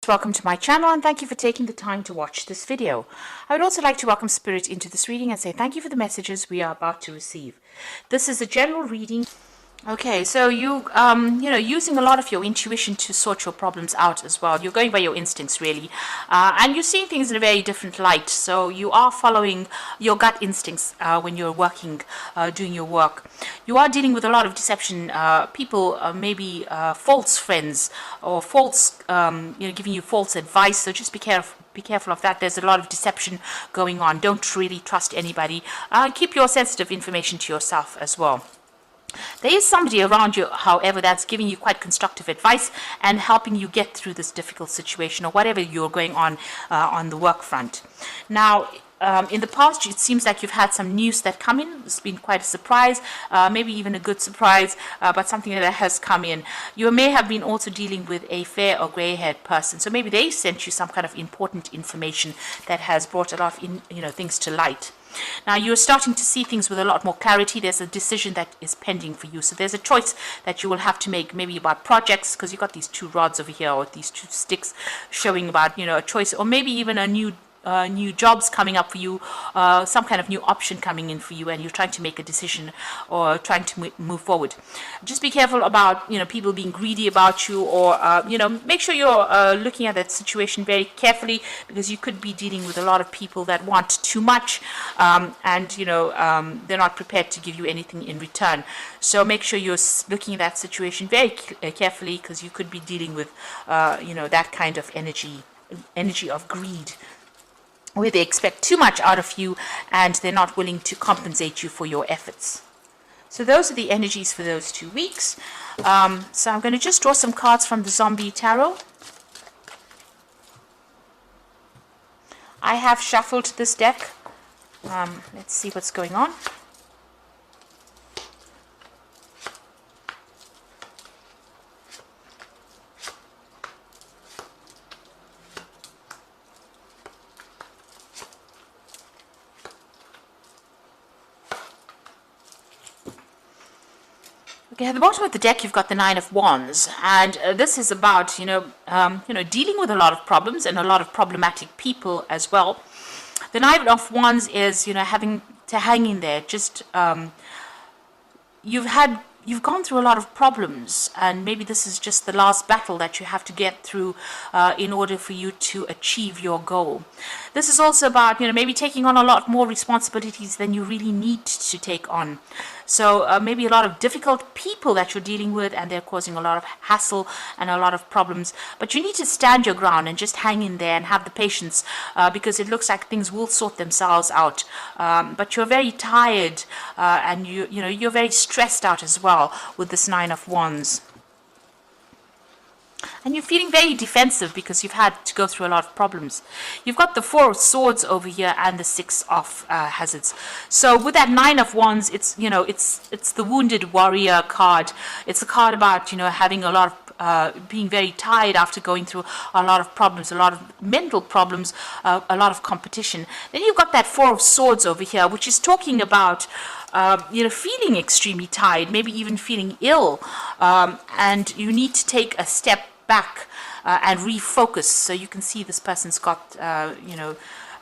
Welcome to my channel and thank you for taking the time to watch this video. I would also like to welcome Spirit into this reading and say thank you for the messages we are about to receive. This is a general reading. Okay, so using a lot of your intuition to sort your problems out as well. You're going by your instincts, really. And you're seeing things in a very different light. So you are following your gut instincts when you're working, doing your work. You are dealing with a lot of deception. People, maybe false friends or false, giving you false advice. So just be careful. Be careful of that. There's a lot of deception going on. Don't really trust anybody. Keep your sensitive information to yourself as well. There is somebody around you, however, that's giving you quite constructive advice and helping you get through this difficult situation or whatever you're going on the work front. Now, in the past, it seems like you've had some news that come in. It's been quite a surprise, maybe even a good surprise, but something that has come in. You may have been also dealing with a fair or gray-haired person, so maybe they sent you some kind of important information that has brought a lot of things to light. Now you're starting to see things with a lot more clarity. There's a decision that is pending for you. So there's a choice that you will have to make, maybe about projects, because you've got these two rods over here or these two sticks showing about, a choice, or maybe even a new jobs coming up for you, some kind of new option coming in for you, and you're trying to make a decision or trying to move forward. Just be careful about people being greedy about you, or make sure you're looking at that situation very carefully, because you could be dealing with a lot of people that want too much, and they're not prepared to give you anything in return. So make sure you're looking at that situation very carefully, because you could be dealing with that kind of energy of greed, where they expect too much out of you and they're not willing to compensate you for your efforts. So those are the energies for those 2 weeks. So I'm going to just draw some cards from the Zombie Tarot. I have shuffled this deck. Let's see what's going on. Okay, at the bottom of the deck, you've got the Nine of Wands, and this is about, dealing with a lot of problems and a lot of problematic people as well. The Nine of Wands is, having to hang in there. Just, you've gone through a lot of problems, and maybe this is just the last battle that you have to get through in order for you to achieve your goal. This is also about, maybe taking on a lot more responsibilities than you really need to take on. So maybe a lot of difficult people that you're dealing with, and they're causing a lot of hassle and a lot of problems. But you need to stand your ground and just hang in there and have the patience, because it looks like things will sort themselves out. But you're very tired, and you're very stressed out as well with this Nine of Wands. And you're feeling very defensive because you've had to go through a lot of problems. You've got the Four of Swords over here and the Six of Hazards. So with that Nine of Wands, it's the Wounded Warrior card. It's a card about having a lot of being very tired after going through a lot of problems, a lot of mental problems, a lot of competition. Then you've got that Four of Swords over here, which is talking about feeling extremely tired, maybe even feeling ill, and you need to take a step back and refocus. So you can see this person's got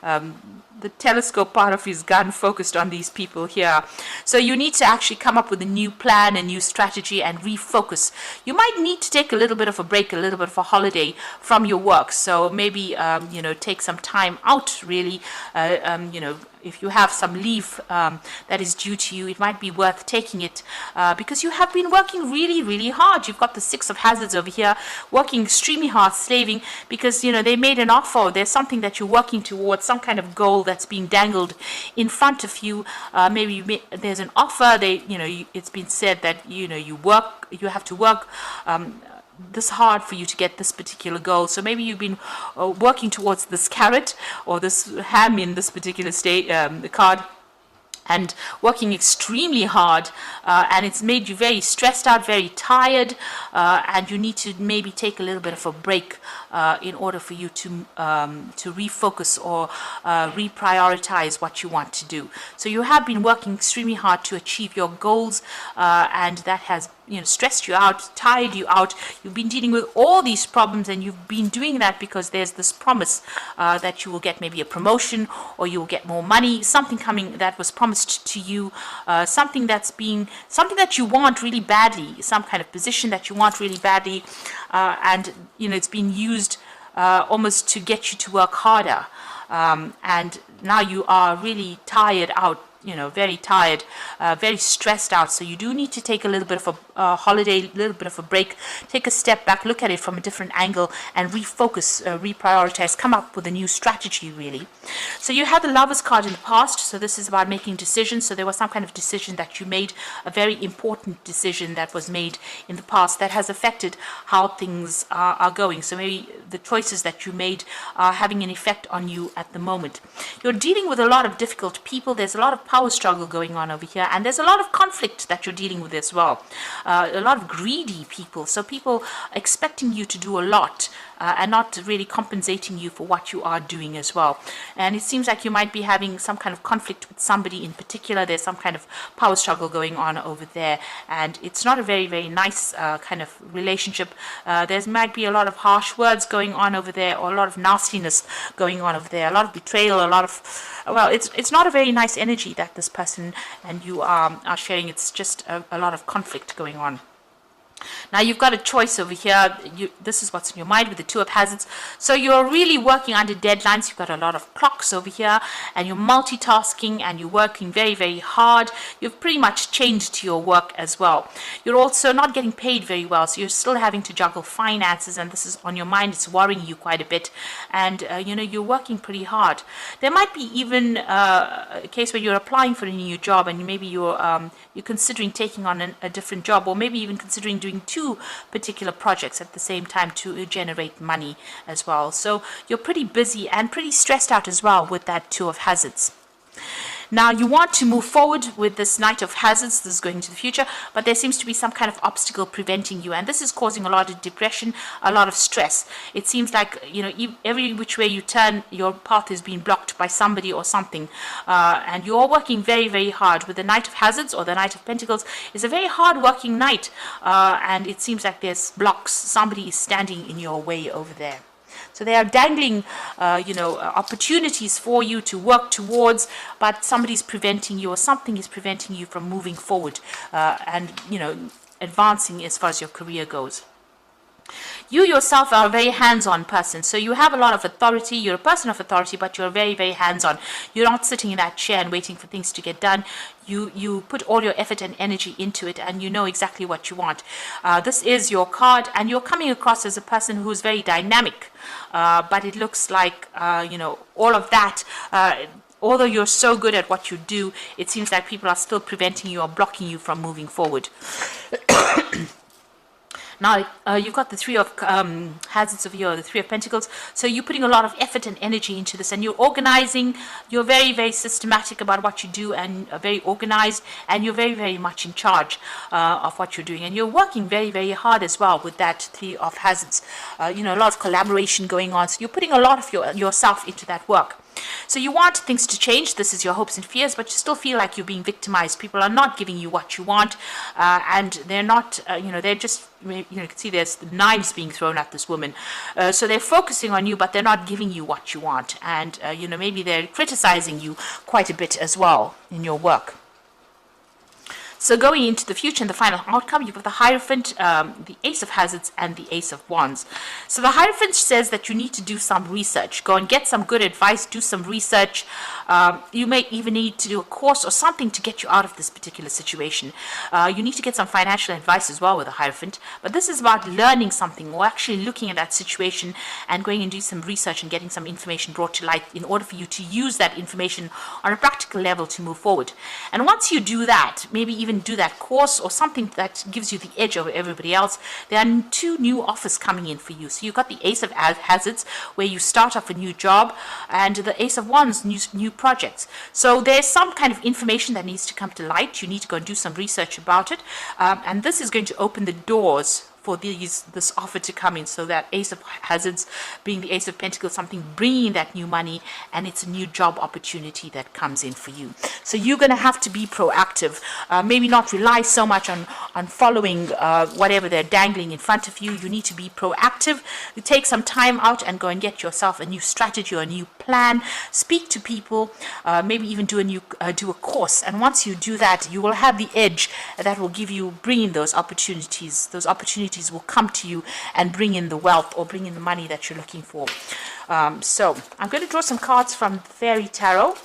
the telescope part of his gun focused on these people here. So you need to actually come up with a new plan, a new strategy, and refocus. You might need to take a little bit of a break, a little bit of a holiday from your work. So maybe take some time out, really. If you have some leave that is due to you, it might be worth taking it, because you have been working really, really hard. You've got the Six of Hazards over here, working extremely hard, slaving, because they made an offer. There's something that you're working towards, some kind of goal that's being dangled in front of you. There's an offer. It's been said that you have to work this hard for you to get this particular goal. So maybe you've been working towards this carrot or this ham in this particular card. and working extremely hard, and it's made you very stressed out, very tired, and you need to maybe take a little bit of a break in order for you to refocus or reprioritize what you want to do. So you have been working extremely hard to achieve your goals, and that has stressed you out, tired you out. You've been dealing with all these problems, and you've been doing that because there's this promise that you will get maybe a promotion, or you will get more money, something coming that was promised to you, something that you want really badly, some kind of position that you want really badly, and it's been used almost to get you to work harder, and now you are really tired out, very tired, very stressed out. So you do need to take a little bit of a holiday, a little bit of a break, take a step back, look at it from a different angle, and refocus, reprioritize, come up with a new strategy, really. So you had the Lovers card in the past, so this is about making decisions. So there was some kind of decision that you made, a very important decision that was made in the past that has affected how things are going. So maybe the choices that you made are having an effect on you at the moment. You're dealing with a lot of difficult people. There's a lot of power struggle going on over here, and there's a lot of conflict that you're dealing with as well. A lot of greedy people, so people expecting you to do a lot and not really compensating you for what you are doing as well. And it seems like you might be having some kind of conflict with somebody in particular. There's some kind of power struggle going on over there, and it's not a very, very nice kind of relationship. There might be a lot of harsh words going on over there, or a lot of nastiness going on over there, a lot of betrayal, a lot of, well, it's not a very nice energy that this person and you are sharing. It's just a lot of conflict going on. Now you've got a choice over here. This is what's in your mind with the Two of Hazards. So you're really working under deadlines. You've got a lot of clocks over here, and you're multitasking, and you're working very, very hard. You've pretty much changed your work as well. You're also not getting paid very well, so you're still having to juggle finances, and this is on your mind. It's worrying you quite a bit, and you're working pretty hard. There might be even a case where you're applying for a new job, and maybe you're considering taking on a different job, or maybe even considering doing two particular projects at the same time to generate money as well. So you're pretty busy and pretty stressed out as well with that Two of Hazards. Now you want to move forward with this Knight of Hazards. This is going into the future, but there seems to be some kind of obstacle preventing you, and this is causing a lot of depression, a lot of stress. It seems like every which way you turn, your path is being blocked by somebody or something, and you're working very, very hard. With the Knight of Hazards or the Knight of Pentacles, is a very hard working knight, and it seems like there's blocks. Somebody is standing in your way over there. So they are dangling, opportunities for you to work towards, but somebody's preventing you, or something is preventing you from moving forward and advancing as far as your career goes. You yourself are a very hands-on person, so you have a lot of authority. You're a person of authority, but you're very, very hands-on. You're not sitting in that chair and waiting for things to get done. You put all your effort and energy into it, and you know exactly what you want. This is your card, and you're coming across as a person who's very dynamic, but it looks like, all of that, although you're so good at what you do, it seems like people are still preventing you or blocking you from moving forward. Now, you've got the Three of Hazards over here, the Three of Pentacles. So you're putting a lot of effort and energy into this, and you're organizing. You're very, very systematic about what you do, and very organized, and you're very, very much in charge of what you're doing. And you're working very, very hard as well with that Three of Hazards. A lot of collaboration going on. So you're putting a lot of yourself into that work. So you want things to change. This is your hopes and fears, but you still feel like you're being victimized. People are not giving you what you want, and they're not, they're just, you can see there's knives being thrown at this woman. So they're focusing on you, but they're not giving you what you want. And, maybe they're criticizing you quite a bit as well in your work. So going into the future and the final outcome, you've got the Hierophant, the Ace of Hazards, and the Ace of Wands. So the Hierophant says that you need to do some research. Go and get some good advice, do some research. You may even need to do a course or something to get you out of this particular situation. You need to get some financial advice as well with the Hierophant. But this is about learning something, or actually looking at that situation and going and do some research and getting some information brought to light in order for you to use that information on a practical level to move forward. And once you do that, maybe even even do that course or something that gives you the edge over everybody else. There are 2 new offers coming in for you. So you've got the Ace of Hazards, where you start off a new job, and the Ace of Wands, new projects. So there's some kind of information that needs to come to light. You need to go and do some research about it, and this is going to open the doors for this offer to come in. So that Ace of Hazards being the Ace of Pentacles, something bringing that new money, and it's a new job opportunity that comes in for you. So you're going to have to be proactive, maybe not rely so much on following whatever they're dangling in front of you. You need to be proactive. You take some time out and go and get yourself a new strategy or a new plan. Speak to people, maybe even do a course. And once you do that, you will have the edge that will bring in those opportunities. Those opportunities will come to you and bring in the wealth or bring in the money that you're looking for. So I'm going to draw some cards from Fairy Tarot.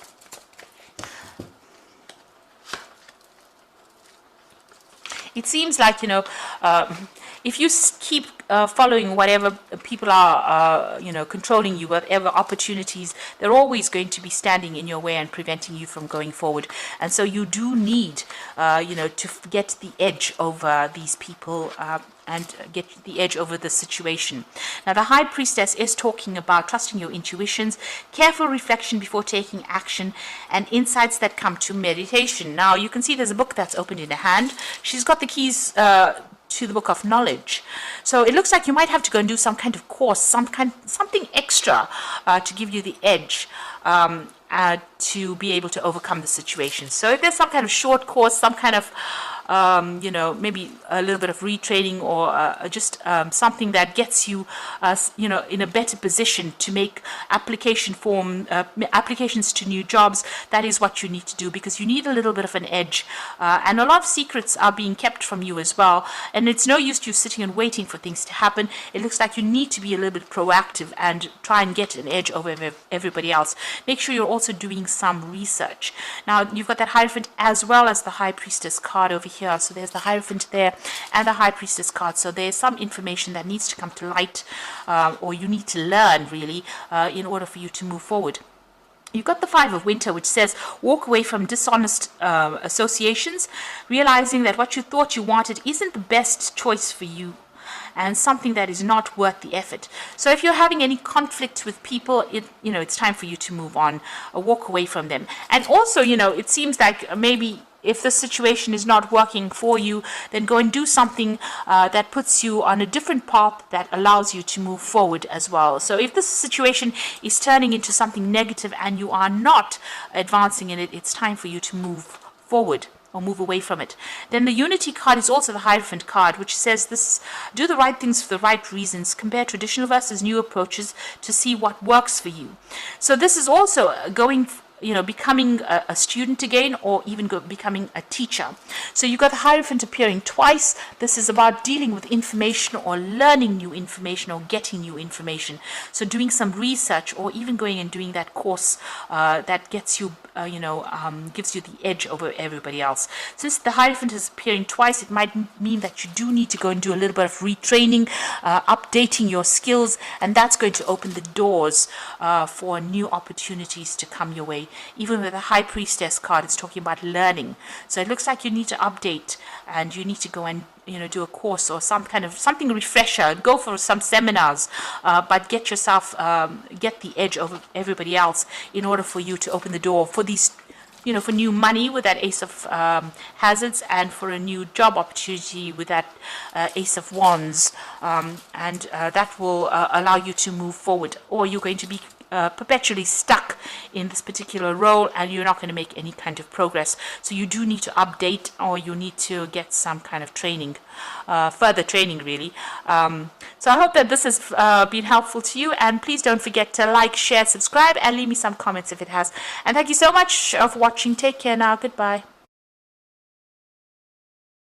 It seems like, if you keep following whatever people are, controlling you, whatever opportunities, they're always going to be standing in your way and preventing you from going forward. And so you do need, to get the edge over these people and get the edge over the situation. Now, the High Priestess is talking about trusting your intuitions, careful reflection before taking action, and insights that come to meditation. Now, you can see there's a book that's opened in her hand. She's got the keys to the book of knowledge. So it looks like you might have to go and do some kind of course, something extra to give you the edge to be able to overcome the situation. So if there's some kind of short course, some kind of maybe a little bit of retraining or just something that gets you, in a better position to make applications to new jobs, that is what you need to do, because you need a little bit of an edge. And a lot of secrets are being kept from you as well. And it's no use you sitting and waiting for things to happen. It looks like you need to be a little bit proactive and try and get an edge over everybody else. Make sure you're also doing some research. Now, you've got that Hierophant as well as the High Priestess card over here. So there's the Hierophant there and the High Priestess card. So there's some information that needs to come to light, or you need to learn really, in order for you to move forward. You've got the Five of Winter, which says walk away from dishonest associations, realizing that what you thought you wanted isn't the best choice for you, and something that is not worth the effort. So if you're having any conflict with people, it's time for you to move on, or walk away from them. And also, it seems like maybe if the situation is not working for you, then go and do something that puts you on a different path that allows you to move forward as well. So if this situation is turning into something negative and you are not advancing in it, it's time for you to move forward or move away from it. Then the Unity card is also the Hierophant card, which says this: do the right things for the right reasons, compare traditional versus new approaches to see what works for you. So this is also becoming a student again, or even becoming a teacher. So you've got the Hierophant appearing twice. This is about dealing with information or learning new information or getting new information. So doing some research, or even going and doing that course that gets you, gives you the edge over everybody else. Since the Hierophant is appearing twice, it might mean that you do need to go and do a little bit of retraining, updating your skills, and that's going to open the doors for new opportunities to come your way. Even with the High Priestess card, it's talking about learning. So it looks like you need to update, and you need to go and do a course or something refresher. Go for some seminars, but get yourself get the edge over everybody else in order for you to open the door for these, for new money with that Ace of Hazards, and for a new job opportunity with that Ace of Wands, and that will allow you to move forward. Or you're going to be perpetually stuck in this particular role, and you're not going to make any kind of progress. So you do need to update, or you need to get some kind of training, further training really. So I hope that this has been helpful to you, and please don't forget to like, share, subscribe, and leave me some comments if it has. And thank you so much for watching. Take care now. Goodbye.